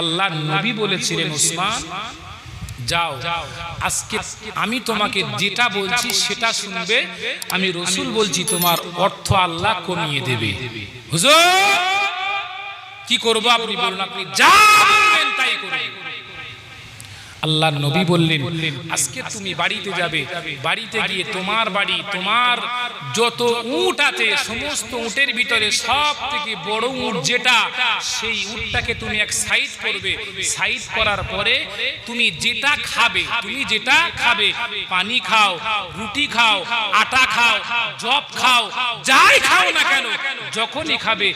আল্লাহর নবী বলেছিলেন, উসমান যাও, আজকে আমি তোমাকে যেটা বলছি সেটা শুনবে, আমি রাসূল বলছি তোমার অর্থ আল্লাহ কমিয়ে দেবে। হুজুর কি করব আপনি বলুন, আপনি যা বলবেন তাই করব। আল্লাহর নবী বললেন, আজকে তুমি বাড়িতে যাবে, বাড়িতে গিয়ে তোমার বাড়ি, তোমার যত উট আছে সমস্ত উটের ভিতরে সব থেকে বড় উট যেটা, সেই উটটাকে তুমি এক সাইড করবে। সাইড করার পরে তুমি যেটা খাবে, পানি খাও, রুটি খাও, আটা খাও, জব খাও, যাই খাও না কেন, যখনই খাবে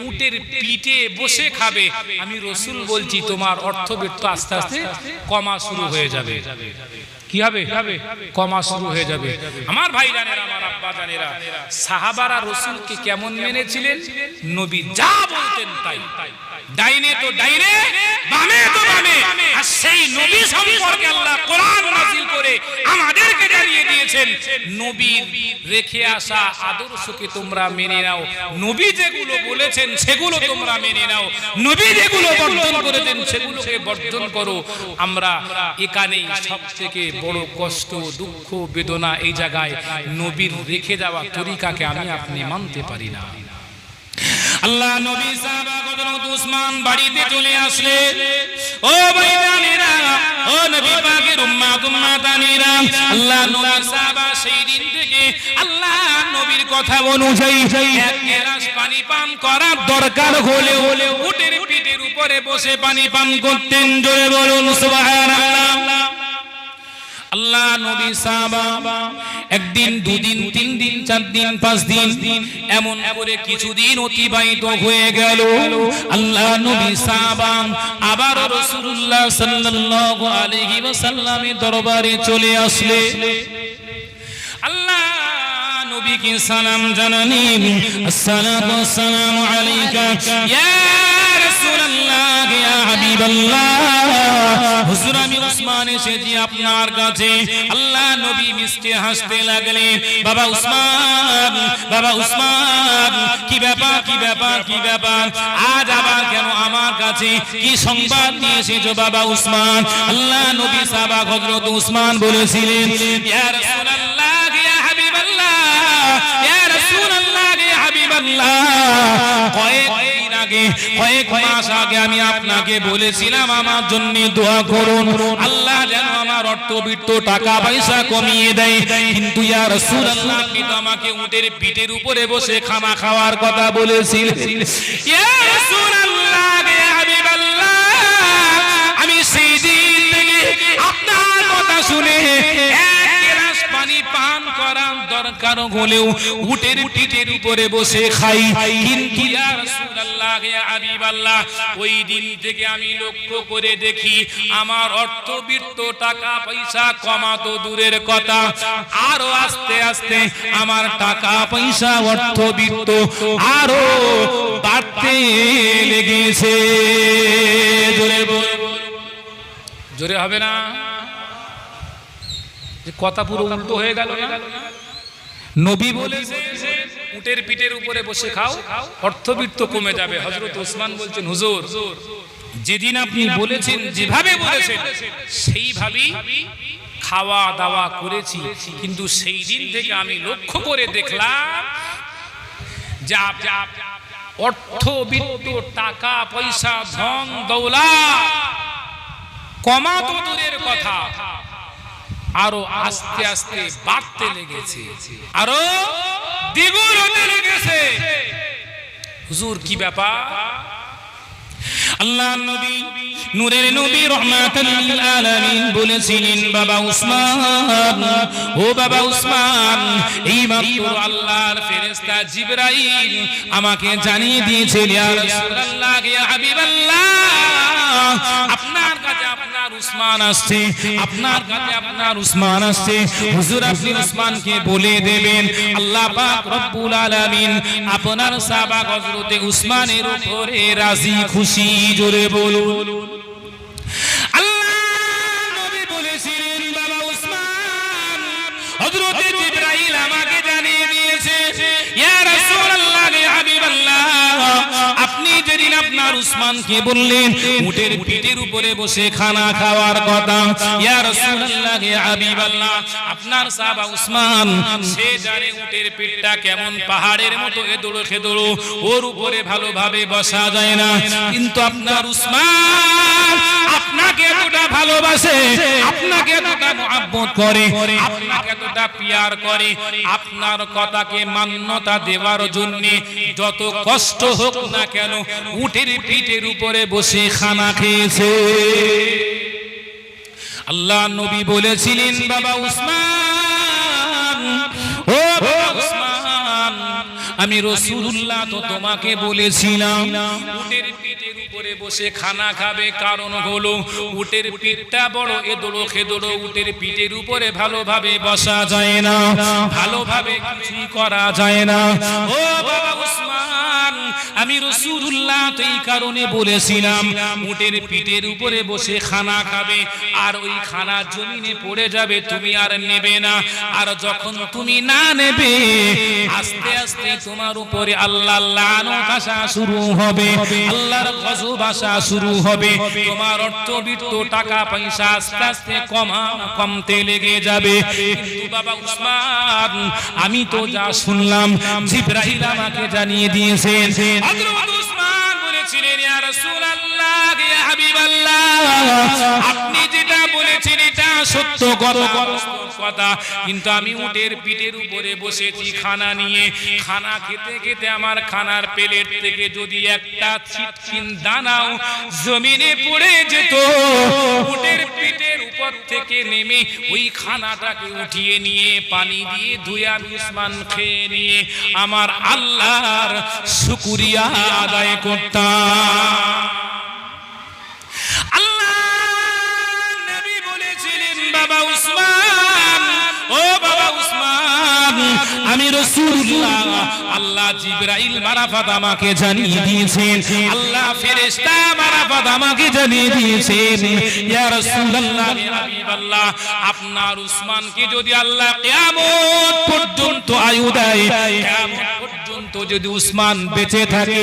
উটের পিঠে বসে খাবে। আমি রাসূল বলছি তোমার অর্থবিত্ত আস্তে আস্তে কমা শুরু হয়ে যাবে। কি হবে? কমা শুরু হয়ে যাবে। আমার ভাই জানেরা, আমার আব্বা জানেরা, সাহাবারা রাসূলকে কেমন মেনেছিলেন? নবী যা বলতেন তাই, ডাইনে তো ডাইনে, বামে তো বামে। আর সেই নবী সম্পর্কে আল্লাহ কোরআন নাযিল করে আমাদেরকে জানিয়ে দিয়েছেন, নবীর রেখে আসা আদর্শকে তোমরা মেনে নাও, নবী যেগুলো বলেছেন সেগুলো তোমরা মেনে নাও, নবী যেগুলো বর্জন করেছেন সেগুলোকে বর্জন করো। আমরা এখানেই সবথেকে বড় কষ্ট, দুঃখ, বেদনা এই জায়গায়, নবীর রেখে যাওয়া তরিকাকে আমি আপনি মানতে পারি না। আল্লাহ নবী সাহাবা হযরত উসমান বাড়িতে চলে আসলেন। ও ভাইজানেরা, ও নবী পাকের উম্মাতানিরা, আল্লাহ নবী সাহাবা সেই দিন থেকে আল্লাহ নবীর কথা অনুযায়ী এক গ্লাস পানি পান করার দরকার হলে উটের পিঠের উপরে বসে পানি পান করতেন। জোরে বলুন সুবহানাল্লাহ। আল্লাহ নবী সাহাবা একদিন, দুদিন, 3 দিন, 4 দিন, 5 দিন এমন করে কিছুদিন অতিবাহিত হয়ে গেল। আল্লাহ নবী সাহাবা আবার রাসূলুল্লাহ সাল্লাল্লাহু আলাইহি ওয়াসাল্লামের দরবারে চলে আসলে আল্লাহ নবীকে সালাম জানালেন, আসসালাতু ওয়াসসালামু আলাইকা ইয়া রাসূলুল্লাহ, ইয়া হাবিবাল্লাহ। হুজুর আমি উসমান এসেছি আপনার কাছে। আল্লাহ নবী মিষ্টি হাসতে লাগলেন। বাবা উসমান, বাবা উসমান, কি ব্যাপার, কি ব্যাপার, কি ব্যাপার, আজ আবার কেন আমার কাছে, কি সংবাদ নিয়ে এসেছো বাবা উসমান? আল্লাহ নবী সাহাবা হযরত উসমান বলেছিলেন, ইয়া রাসূলুল্লাহ, ইয়া হাবিবাল্লাহ, ইয়া রাসূলুল্লাহ, ইয়া হাবিবাল্লাহ, কয়েক মাস আগে আমি আপনাকে বলেছিলাম আমার জন্য দোয়া করুন, আল্লাহ যেন আমার অর্থবিত্ত টাকা পয়সা কমিয়ে দেয়। কিন্তু ইয়া রাসূলুল্লাহ, আপনি তো আমাকে উটের পিঠের উপরে বসে খানা খাওয়ার কথা বলেছিলেন। ইয়া রাসূলুল্লাহ, ইয়া হাবিবাল্লাহ, আমি সেই দিন থেকে আপনার কথা শুনে এক গ্লাস পানি পান করার দরকার হলেও উটের পিঠের উপরে বসে খাই। কিন্তু ইয়া রাসূলুল্লাহ, ইয়া হাবিবাল্লাহ, ওই দিন থেকে আমি লক্ষ্য করে দেখি আমার অর্থবিত্ত টাকা পয়সা কমা তো দূরের কথা, আরো আস্তে আস্তে আমার টাকা পয়সা অর্থবিত্ত আরো বাড়তে লেগেছে। জোরে বল, জোরে হবে না? কথা পুরো উল্টো হয়ে গেল না? নবী বলেছেন উটের পিঠের উপরে বসে খাও, অর্থবিত্ত কমে যাবে। হযরত ওসমান বলছেন, হুজুর যেদিন আপনি বলেছেন, যেভাবে বলেছেন সেইভাবেই খাওয়া দাওয়া করেছি, কিন্তু সেই দিন থেকে আমি লক্ষ্য করে দেখলাম যে অর্থবিত্ত টাকা পয়সা ধন দৌলত কমা তো দূরের কথা, আরো আস্তে আস্তে বাড়তে লেগেছে, আরো দ্বিগুণ হতে লেগেছে। হুজুর কি ব্যাপার? আল্লাহ নবী, নূরের নবী, রহমাতুল লিল আলামিন বলেছিলেন, বাবা উসমান, ও বাবা উসমান, এই মাত্র আল্লাহর ফেরেশতা জিবরাইল আমাকে জানিয়ে দিয়েছেন, ইয়া রাসূলুল্লাহ, ইয়া হাবিবাল্লাহ, আপনার কাছে আপনার উসমান আসছে, আপনার কাছে আপনার উসমান আসছে। হুজুর আপনি উসমানকে বলে দেবেন আল্লাহ পাক রব্বুল আলামিন আপনার সাহাবা হযরত উসমানের উপরে রাজি খুশি। জোরে বলুন। আল্লাহ নবী বলেছিলেন, বাবা উসমান, হযরত জিবরাইল আমাকে জানিয়ে দিয়েছে, ইয়া রাসূলুল্লাহ, ইয়া হাবিবাল্লাহ, আপনি যেদিন আপনার আপনার উসমানকে বললেন উটের পিঠের উপরে বসে খানা খাওয়ার কথা। ইয়া রাসূলুল্লাহ ইয়া হাবিবাল্লাহ, আপনার সাহাবা উসমান সে জানে উটের পিঠটা কেমন, পাহাড়ের মতো এদোড়ো খেদোড়ো, ওর উপরে ভালোভাবে বসা যায় না। কিন্তু আপনার উসমান আপনাকে এতটা ভালোবাসে, আপনাকে এতটা মহব্বত করে, আপনাকে এতটা পিয়ার করে, আপনার কথাকে মান্যতা দেওয়ার জন্য যত কষ্ট হোক না কেন উটের পিঠের উপরে বসে খানা খেয়েছে। আল্লাহ নবী বলেছিলেন বাবা উসমান, ও বাবা উসমান, আমি রাসূলুল্লাহ তো তোমাকে বলেছিলাম উটের পিঠের উপরে বসে খানা খাবে, কারণ হলো উটের পিঠটা বড় এদোড়ো খেদোড়ো, উটের পিঠের উপরে ভালোভাবে বসা যায় না, ভালোভাবে কিছু করা যায় না। ও বাবা উসমান, আমি রাসূলুল্লাহ তো এই কারণে বলেছিলাম উটের পিঠের উপরে বসে খানা খাবে, আর ওই খানা জমিনে পড়ে যাবে, তুমি আর নেবে না। আর যখন তুমি না নেবে আস্তে আস্তে তোমার উপরে আল্লাহর লানত আসা শুরু হবে, আল্লাহর গজব আসা শুরু হবে, তোমার অর্থ বিত্ত টাকা পয়সা আস্তে আস্তে কমতে লেগে যাবে। কিন্তু বাবা উসমান, আমি তো যা শুনলাম জিবরাইল আমাকে জানিয়ে দিয়েছেন। হযরত উসমান বলেছিলেন ইয়া রাসূলুল্লাহ ইয়া হাবিবাল্লাহ, আপনি যেটা বলেছেন এটা সত্য কথা, কিন্তু আমি উটের পিঠের উপরে বসেছি খানা নিয়ে, খানা খেতে খেতে আমার খানার প্লেট থেকে যদি একটা ছিটকিন দানাও জমিনে পড়ে যেত, উটের পিঠের উপর থেকে নেমে ওই খানাটাকে উঠিয়ে নিয়ে পানি দিয়ে ধুয়ে আমি উসমান খেয়ে নিয়ে আমার আল্লাহর শুকরিয়া আদায় করতাম। আল্লাহ নবী বলেছিলেন বাবা উসমান, ও বাবা উসমান, আমি রাসূলুল্লাহ, আল্লাহ জিবরাইল মারফত আমাকে জানিয়ে দিয়েছেন, আল্লাহ ফেরেশতা মারফত আমাকে জানিয়ে দিয়েছেন ইয়া রাসূলুল্লাহ ইয়া হাবিবাল্লাহ, আপনার উসমানকে যদি আল্লাহ কিয়ামত পর্যন্ত আয়ু দেয়, কিয়ামত পর্যন্ত যদি উসমান বেঁচে থাকে,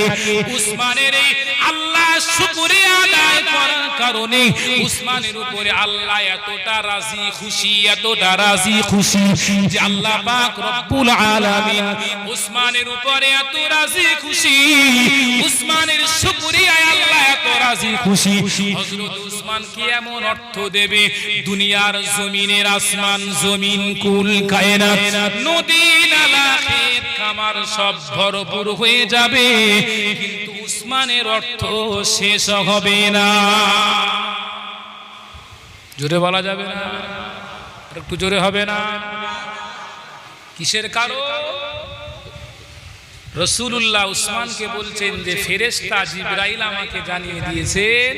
উসমানের এই আল্লাহ শুকরিয়া আদায় করার কারণে উসমানের উপরে আল্লাহ এতটা রাজি খুশি, এতটা রাজি খুশি যে আল্লাহ পাক রব্বুল আলামিন উসমানের উপরে এত রাজি খুশি, উসমানের শুকরিয়ায় আল্লাহ এত রাজি খুশি। হযরত উসমান কি এমন অর্থ দেবে, দুনিয়ার জমিনের আসমান জমিন কুল কায়নাত নদী নালা ক্ষেত খামার সব ভরপুর হয়ে যাবে, কিন্তু উসমানের অর্থ শেষ হবে না। জোরে বলা যাবে না, একটু জোরে হবে না? কিসের কারণ? রাসূলুল্লাহ উসমানকে বলছেন যে ফেরেশতা জিবরাইল আমাকে জানিয়ে দিয়েছেন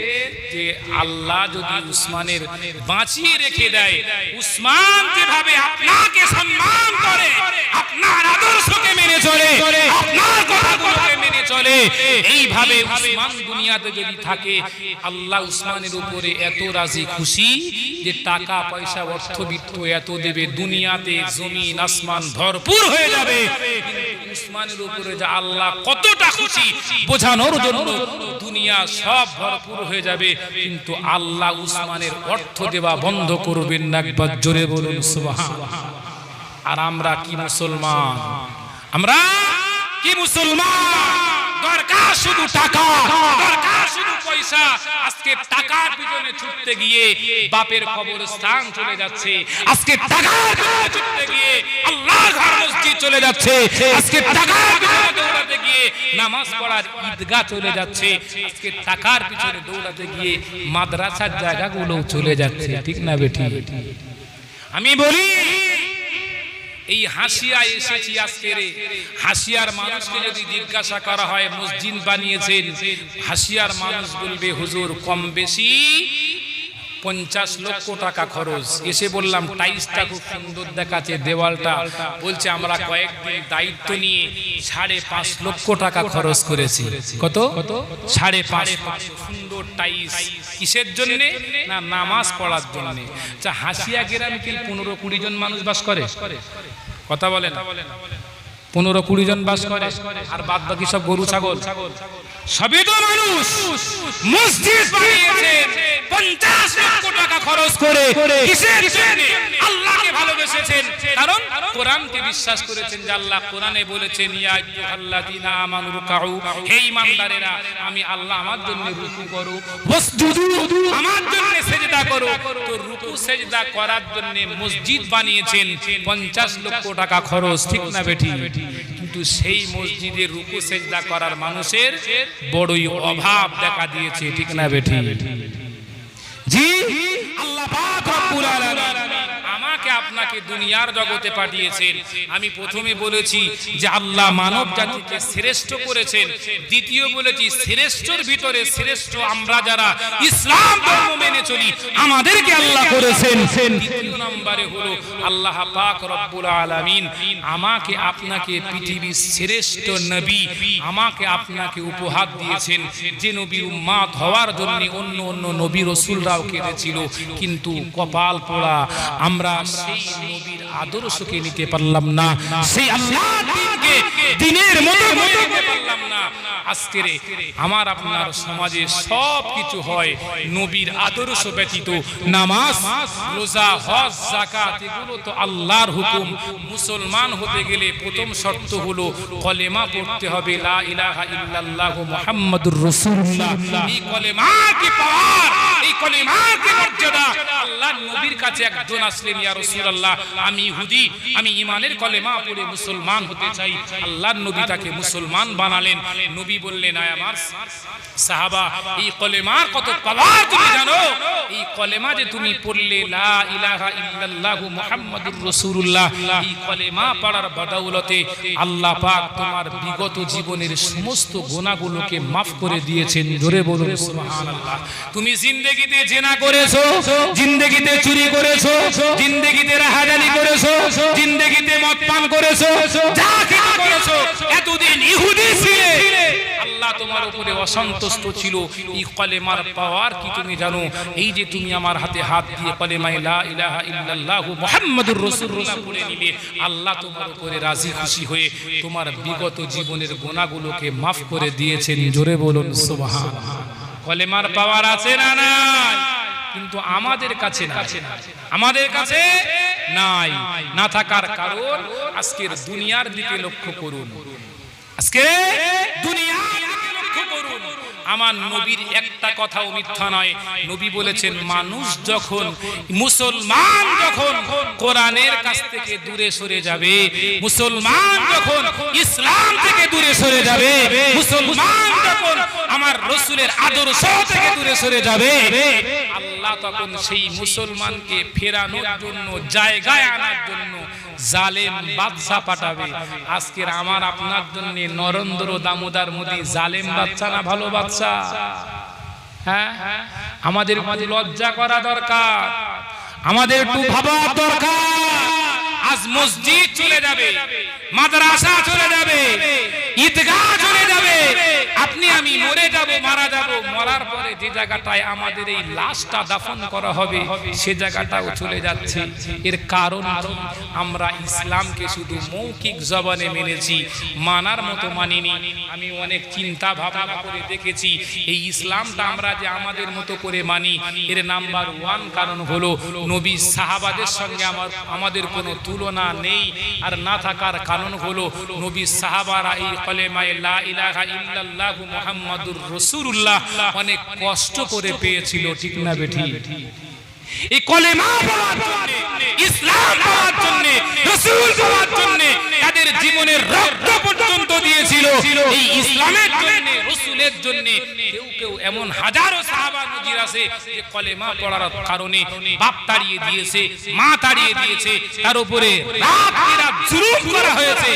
যে আল্লাহ যদি উসমানের বাঁচিয়ে রেখে দেয়, উসমান যেভাবে আপনাকে সম্মান করে, আপনার আদর্শকে মেনে চলে, আপনার কথাগুলোকে মেনে চলে, এইভাবে উসমান দুনিয়াতে যদি থাকে, আল্লাহ উসমানের উপরে এত রাজি খুশি যে টাকা পয়সা অর্থবিত্ত এত দেবে, দুনিয়াতে জমিন আসমান ভরপুর হয়ে যাবে। উসমানের উপরে যে আল্লাহ কতটা খুশি বোঝানোর জন্য দুনিয়া সব ভরপুর হয়ে যাবে, কিন্তু আল্লাহ উসমানের অর্থ দেওয়া বন্ধ করবেন না। একবার জোরে বলুন সুবহানাল্লাহ। আর আমরা কি মুসলমান? আমরা কি মুসলমান? দরকার শুধু টাকা, দরকার শুধু পয়সা। আজকে টাকার পিছনে ছুটতে গিয়ে বাপের কবরস্থান চলে যাচ্ছে, আজকে টাকার পিছনে ছুটতে গিয়ে আল্লাহর ঘর মসজিদ চলে যাচ্ছে, আজকে টাকার পিছনে দৌড়াতে গিয়ে নামাজ পড়ার ঈদগাহ চলে যাচ্ছে, আজকে টাকার পিছনে দৌড়াতে গিয়ে মাদ্রাসার জায়গাগুলো চলে যাচ্ছে। ঠিক না বেটি? আমি বলি এই হাসিয়ায় এসেছি আজকে রে। হাসিয়ার মানুষকে যদি জিজ্ঞাসা করা হয় মসজিদ বানিয়েছেন, হাসিয়ার মানুষ বলবে হুজুর কম বেশি 50 লক্ষ টাকা খরচ। এসে বললাম টাইলসটা খুব সুন্দর দেখাচ্ছে, দেওয়ালটা, বলছে আমরা কয়েকদিন দায়িত্ব নিয়ে 5.5 লক্ষ টাকা খরচ করেছি। কত? 5.5। সুন্দর টাইলস কিসের জন্য? না নামাজ পড়ার জন্য। আচ্ছা, হাসিয়া গ্রামে কি 15-20 জন মানুষ বাস করে? কথা বলেন। 15-20 জন বাস করে, আর বাদ বাকি সব গরু ছাগল। সবই তো মানুষ। মসজিদ বানিয়েছেন 50 লক্ষ টাকা খরচ করে, কিসের জন্য? আল্লাহকে ভালোবেসেছেন, কারণ কোরআনকে বিশ্বাস করেছেন যে আল্লাহ কোরআনে বলেছেন ইয়া আইয়ুহাল্লাযীনা আমানু রুকউ, হে ঈমানদারেরা আমি আল্লাহ আমার জন্য রুকু করো, ওয়াসজুদু আমার জন্য সিজদা করো। তো রুকু সিজদা করার জন্য মসজিদ বানিয়েছেন 50 লক্ষ টাকা খরচ, ঠিক না বেটি? কিন্তু সেই মসজিদে রুকু সিজদা করার মানুষের বড়ই অভাব দেখা দিয়েছে, ঠিক না বেটি? জি, আল্লাহ পাক রব্বুল আলামিন আমাকে আপনাকে দুনিয়ার জগতে পাঠিয়েছেন। আমি প্রথমে বলেছি যে আল্লাহ মানব জাতিকে শ্রেষ্ঠ করেছেন, দ্বিতীয় বলেছি শ্রেষ্ঠর ভিতরে শ্রেষ্ঠ আমরা যারা ইসলাম ধর্ম মেনে চলি আমাদেরকে আল্লাহ করেছেন। তৃতীয় নম্বরে হলো আল্লাহ পাক রব্বুল আলামিন আমাকে আপনাকে পৃথিবীর শ্রেষ্ঠ নবী আমাকে আপনাকে উপহার দিয়েছেন, যে নবীর উম্মত হওয়ার জন্য অন্য অন্য নবী রাসূলরাও কেঁদেছিল, কিন্তু কপাল পোড়া আমরা সেই নবীর আদর্শকে নিতে পারলাম না, সেই আল্লাহর দ্বীনকে দ্বীনের মতো নিতে পারলাম না। আজকে আমার আপনার সমাজে সব কিছু হয় নবীর আদর্শ ব্যতীত। নামাজ, রোজা, হজ, যাকাত এগুলো তো আল্লাহর হুকুম। মুসলমান হতে গেলে প্রথম শর্ত হলো কলেমা পড়তে হবে, লা ইলাহা ইল্লাল্লাহু মুহাম্মাদুর রাসূলুল্লাহ। এই কলেমা কি পাওয়ার, এই কলেমা কি মর্যাদা! আল্লাহর নবীর কাছে একজন আসলেন, ইয়া রাসূলুল্লাহ আমি ইহুদি, আমি ঈমানের কলেমা পড়ে মুসলমান হতে চাই। আল্লাহর নবী তাকে মুসলমান বানালেন। নবী বললেন, আয় আমার সাহাবা, এই কলেমার কত পাওয়ার তুমি জানো? এই কলেমা যে তুমি পড়লে, লা ইলাহা ইল্লাল্লাহু মুহাম্মাদুর রাসূলুল্লাহ, এই কলেমা পড়ার বদৌলতে আল্লাহ পাক তোমার বিগত জীবনের সমস্ত গুনাহগুলোকে maaf করে দিয়েছেন। জোরে বলুন সুবহানাল্লাহ। তুমি জিন্দেগিতে জিনা করেছো, জিন্দেগিতে চুরি করেছো, জিন্দেগিতে রাহাজানি করেছো, জিন্দেগিতে মদ পান করেছো, যা কিছু করেছো, এতদিন ইহুদি ছিলে, আল্লাহ তোমার উপরে অসন্তুষ্ট ছিল। এই কলেমার পাওয়ার কি তুমি জানো? এই যে তুমি আমার হাতে হাত দিয়ে কলেমা লা ইলাহা ইল্লাল্লাহু মুহাম্মাদুর রাসূলুল্লাহ পড়ে নিলে, আল্লাহ তোমার উপরে রাজি খুশি হয়ে তোমার বিগত জীবনের গুনাহগুলোকে maaf করে দিয়েছেন। জোরে বলুন সুবহানাল্লাহ। কলেমার পাওয়ার আছে না নাই? কিন্তু আমাদের কাছে না, আমাদের কাছে নাই। না থাকার কারণ আজকের দুনিয়ার দিকে লক্ষ্য করুন, আজকে দুনিয়ার দিকে লক্ষ্য করুন। আমার নবীর একটা কথাও মিথ্যা নয়। নবী বলেছেন, মানুষ যখন, মুসলমান যখন কোরআনের কাছ থেকে দূরে সরে যাবে, মুসলমান যখন ইসলাম থেকে দূরে সরে যাবে, মুসলমান যখন আমার রাসূলের আদর্শ থেকে দূরে সরে যাবে, আল্লাহ তখন সেই মুসলমানকে ফেরানোর জন্য, জায়গায় আনার জন্য জালেম বাদশা পাঠাবে। আজকের আমার আপনার জন্য নরেন্দ্র দামোদর মোদী জালেম বাদশা না ভালো বাদশা? হ্যাঁ, আমাদের লজ্জা করা দরকার, আমাদের একটু ভাবা দরকার। আজ মসজিদ চলে যাবে, মাদ্রাসা চলে যাবে, ঈদগাহ চলে যাবে, আপনি আমি মরে যাব, মারা যাব, মরার পরে যে জায়গাটায় আমাদের এই লাশটা দাফন করা হবে সে জায়গাটাও চলে যাচ্ছে। এর কারণ আমরা ইসলামকে শুধু মৌখিক জবানে মেনেছি, মানার মতো মানিনি। আমি অনেক চিন্তা ভাবনা করে দেখেছি এই ইসলামটা আমরা যে আমাদের মতো করে মানি, এর নাম্বার 1 কারণ হলো নবী সাহাবাদের সঙ্গে আমাদের কোনো তুলনা নেই। আর না থাকার কারণ হলো নবী সাহাবারা এই কলেমা লা ইলাহা ইল্লাল্লাহু মুহাম্মাদুর রাসূলুল্লাহ অনেক কষ্ট করে পেয়েছিল, ঠিক না বেঠি? এই কলেমা পাওয়ার জন্য, ইসলাম পাওয়ার জন্য, রাসূল পাওয়ার জন্য তাদের জীবনের রক্ত পর্যন্ত দিয়েছিল এই ইসলামের জন্য, রাসূলের জন্য। কেউ কেউ এমন হাজারো সাহাবা নজির আছে যে কলেমা পড়ার কারণে বাপ তাড়িয়ে দিয়েছে, মা তাড়িয়ে দিয়েছে, তার উপরে রাত জুলুম করা হয়েছে,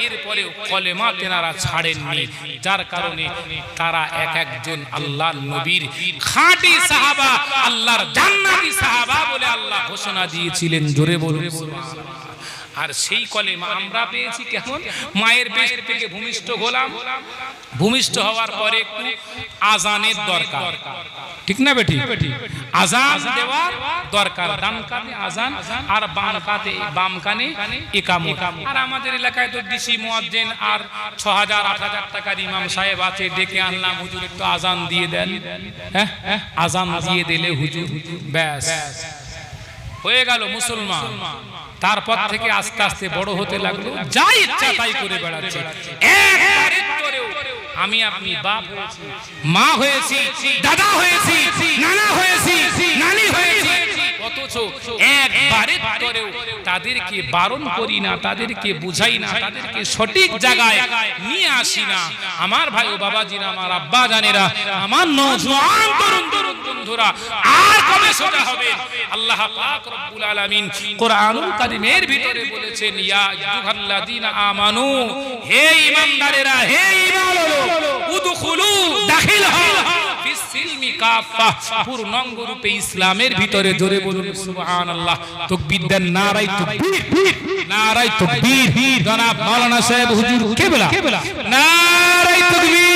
এরপরেও কলেমা তেনারা ছাড়েননি। যার কারণে তারা এক একজন আল্লাহর নবীর খাঁটি সাহাবা, আল্লাহর জান্নাতি সাহাবা বলে আল্লাহ ঘোষণা দিয়েছিলেন। জোরে বলুন। আর সেই কলেমা আমরা পেয়েছি কেমন? মায়ের পেট থেকে ভূমিষ্ঠ হলাম, ভূমিষ্ঠ হওয়ার পরে একটু আজানের দরকার, ঠিক না বেটি? আজান দেওয়ার দরকার, ডান কানে আজান আর বাম কানে ইকামত। আর আমাদের এলাকায় তো ডিসি মুয়াজ্জিন আর ৬০০০ ৮০০০ টাকার ইমাম সাহেব আছে, ডেকে আনলাম, হুজুর একটু আজান দিয়ে দেন। হ্যাঁ, আজান দিয়ে দিলে হুজুর ব্যাস হয়ে গেল মুসলমান। তারপর থেকে আস্তে আস্তে বড় হতে লাগলো, যা ইচ্ছা তাই করে বেড়াচ্ছে। একবারের পরেও আমি আপনি বাপ হয়েছি, মা হয়েছি, দাদা হয়েছি, নানা হয়েছি, নানি হয়েছি, অথচ একবারের পরেও তাদেরকে বারণ করি না, তাদেরকে বুঝাই না, তাদেরকে সঠিক জায়গায় নিয়ে আসি না। আমার ভাই ও বাবাজিরা, আমার আব্বা জানেরা, আমার নওজোয়ান তরুণ বন্ধুরা, আর কবে সোজা হবে? আল্লাহ পাক রব্বুল আলামিন কোরআনুল কারীমের ভিতরে বলেছেন, ইয়া আইয়ুহাল্লাযীনা আমানু, হে ঈমানদারেরা, হে ঈমানওয়ালা, উদখুলু, দাখিল হও ফিস সিলমি কাফা, পূর্ণাঙ্গ রূপে ইসলামের ভিতরে। জোরে বলুন সুবহানাল্লাহ। তাকবীর দেন, নারায়ে তাকবীর, নারায়ে তাকবীর। জনাব মাওলানা সাহেব হুজুর কেবলা, নারায়ে তাকবীর।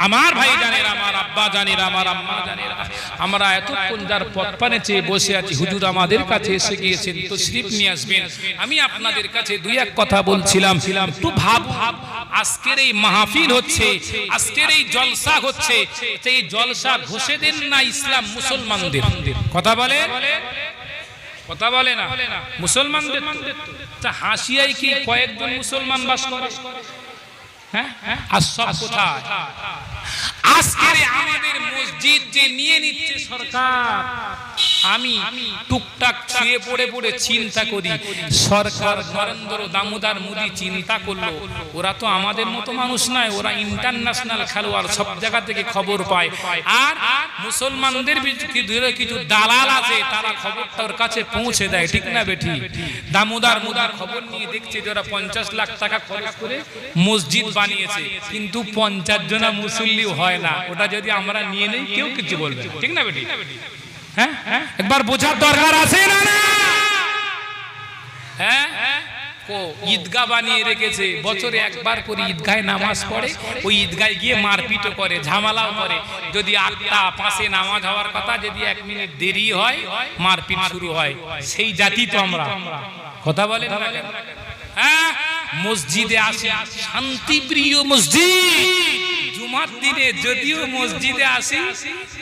আমার ভাই জানেরা, আমার আব্বা জানেরা, আমার আম্মা জানেরা, আমরা এতক্ষণ যার পথ পানে চেয়ে বসে আছি, হুজুর আমাদের কাছে এসে গিয়েছেন, তশরিফ নিয়ে আসবেন। আমি আপনাদের কাছে দুই এক কথা বলছিলাম, একটু ভাব, আজকের এই মাহফিল হচ্ছে, আজকের এই জলসা হচ্ছে, এই জলসা ঘষে দেন না ইসলাম মুসলমানদের। কথা বলে, কথা বলে না মুসলমানদের। হাসিয়ায় কি কয়েকজন মুসলমান বাস করে? হ্যাঁ, আর সব কোথায়? আজকে আমাদের মসজিদ যে নিয়ে নিচ্ছে সরকার, আমি টুকটাক ছুঁয়ে পড়ে পড়ে চিন্তা করি, সরকার নরেন্দ্র দামোদর মোদী চিন্তা করলো, ওরা তো আমাদের মতো মানুষ নয়, ওরা ইন্টারন্যাশনাল খেলোয়াড়, সব জায়গা থেকে খবর পায়। আর মুসলমানদের কিছু দালাল আছে, তারা খবরটা ওর কাছে পৌঁছে দেয়, ঠিক না বেঠি? দামোদর মোদীর খবর নিয়ে দেখছে যে ওরা ৫০ লাখ টাকা খরচ করে মসজিদ বানিয়েছে, কিন্তু ৫০ জনা মুসল্লি হয় না। ওটা যদি আমরা নিয়ে নেই, কেউ কিছু বলবে, ঠিক না বেটি? হ্যাঁ, একবার বোঝার দরকার আছে না? হ্যাঁ, ঈদগাহ বানিয়ে রেখেছে, বছরে একবার করে ঈদগাহে নামাজ পড়ে, ওই ঈদগাহে গিয়ে মারপিটও করে, ঝামেলাও করে। যদি ৮টা ৫-এ নামাজ হওয়ার কথা, যদি ১ মিনিট দেরি হয়, মারপিট শুরু হয়। সেই জাতি তো আমরা। কথা বলেন না কেন? হ্যাঁ, মসজিদে আসি, শান্তিপ্রিয় মসজিদ। জুমার দিনে যদিও মসজিদে আসি,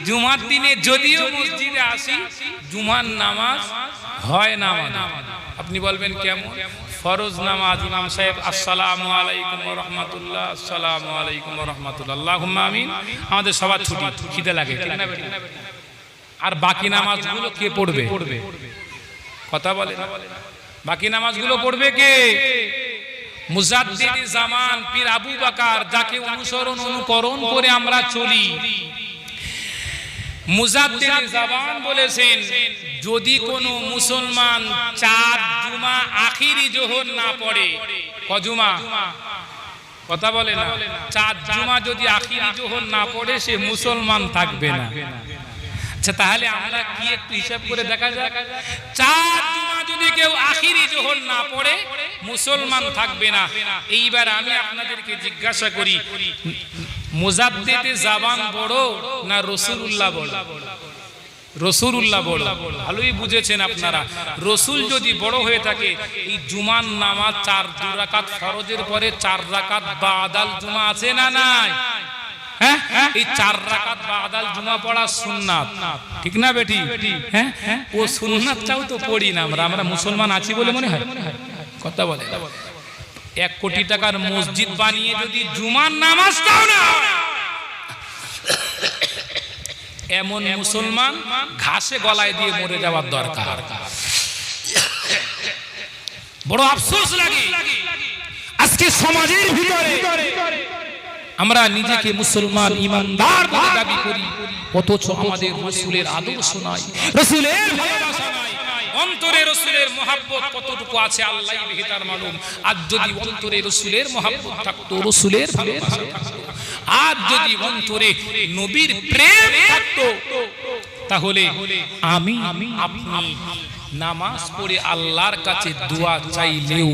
জুমার দিনে যদিও মসজিদে আসি, জুমার নামাজ হয় না। আপনি বলবেন কেমন? ফরজ নামাজ, ইমাম সাহেব আসসালামু আলাইকুম ওয়া রাহমাতুল্লাহ, আসসালামু আলাইকুম ওয়া রাহমাতুল্লাহ, আল্লাহুম্মা আমিন। আমাদের সবার ছুটি, খিদে লাগে, ঠিক না? আর বাকি নামাজগুলো কে পড়বে? কথা বলে, বাকি নামাজগুলো পড়বে কে? মুজাদ্দিদ জামান পীর আবু বকর, যাকে অনুকরণ করে আমরা চলি। মুজাদ্দিদ জামান বলেছেন, যদি কোনো মুসলমান ৪ জুমা আখিরি জোহর না পড়ে, কজুমা? কথা বলে না। ৪ জুমা যদি আখিরি জোহর না পড়ে, সে মুসলমান থাকবে না। আচ্ছা, তাহলে আমরা কি একটু হিসাব করে দেখা যাক, ৪ জুমা যদি কেউ আখিরি জোহর না পড়ে, মুসলমান থাকবে না। এইবার আমি আপনাদেরকে জিজ্ঞাসা করি, মুজাদ্দিদ জামান বড় না রাসূলুল্লাহ বড়? রাসূলুল্লাহ বড়। ভালোই বুঝেছেন আপনারা। রাসূল যদি বড় হয়ে থাকে, এই জুমার নামাজ ৪ রাকাত ফরজের পরে ৪ রাকাত বাদাল জুমা আছে না নাই? হ্যাঁ, এই ৪ রাকাত বাদাল জুমা পড়া সুন্নাত, ঠিক না বেটি? হ্যাঁ, ও সুন্নাতটাও তো পড়ি না আমরা। আমরা মুসলমান আছি বলে মনে হয়। কথা বলে, ১ কোটি টাকার মসজিদ বানিয়ে যদি জুমার নামাজটাও না হয়, এমন মুসলমান ঘাসে গলায় দিয়ে মরে যাওয়ার দরকার। বড় আফসোস লাগে আজকে সমাজের ভিতরে আমরা নিজেকে মুসলমান ইমানদার বলে দাবি করি, অথচ আমাদের রাসূলের আদর্শ নাই, রাসূলের ভালোবাসা নাই। অন্তরে রাসূলের মহব্বত কতটুকু আছে আল্লাহই বেহতার মালুম। আজ যদি অন্তরে রাসূলের মহব্বত থাকতো, রাসূলের ভালোবাসা থাকতো, আজ যদি অন্তরে নবীর প্রেম থাকতো, তাহলে আমি আপনি নামাজ পড়ে আল্লাহর কাছে দোয়া চাইলেও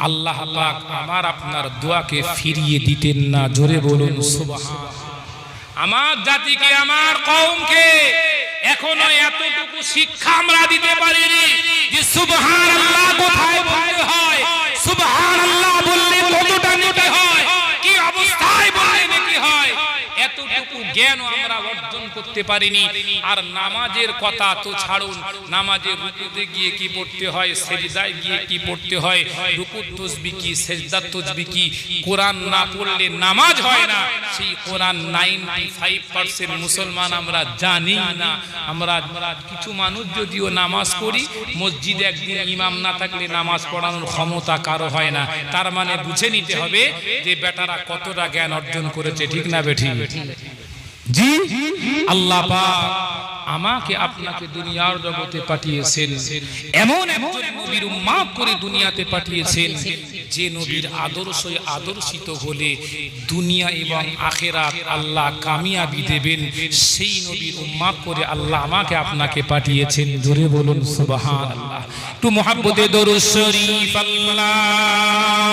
আল্লাহ পাক আমার আপনার দোয়াকে ফিরিয়ে দিতেন না। জোরে বলুন সুবহান। আমার জাতিকে, আমার কওমকে এখনো এতটুকু শিক্ষা আমরা দিতে পারিনি যে সুবহানাল্লাহ কোথায় বলতে হয়, সুবহানাল্লাহ বললে কতটা নেকি হয়, কি অবস্থায় বললে নেকি হয়, এতটুকু জ্ঞান আমরা অর্জন করতে পারিনি। আর নামাজের কথা তো ছাড়ুন, নামাজের রুকুতে গিয়ে কি পড়তে হয়, সেজদায় গিয়ে কি পড়তে হয়, রুকুর তাসবিহ কি, সেজদার তাসবিহ কি, কোরআন না পড়লে নামাজ হয় না। সেই কোরআন 95% মুসলমান আমরা জানি না। আমরা কিছু মানুষ যদিও নামাজ পড়ি, মসজিদে একদিন ইমাম না থাকলে নামাজ পড়ানোর ক্ষমতা কারো হয় না। তার মানে বুঝে নিতে হবে যে বেটারা কতটা জ্ঞান অর্জন করেছে, ঠিক না বেঠিক? জি, আল্লাহ পাক আমাকে আপনাকে দুনিয়ার জগতে পাঠিয়েছেন, এমন একজন নবীর উম্মাহ করে দুনিয়াতে পাঠিয়েছেন যে নবীর আদর্শে আদর্শিত হলে দুনিয়া এবং আখিরাত আল্লাহ কামিয়াবি দেবেন। সেই নবীর উম্মাহ করে আল্লাহ আমাকে আপনাকে পাঠিয়েছেন। জোরে বলুন সুবহানাল্লাহ। একটু মুহাব্বতে দরুদ শরীফ আল্লাহুম্মা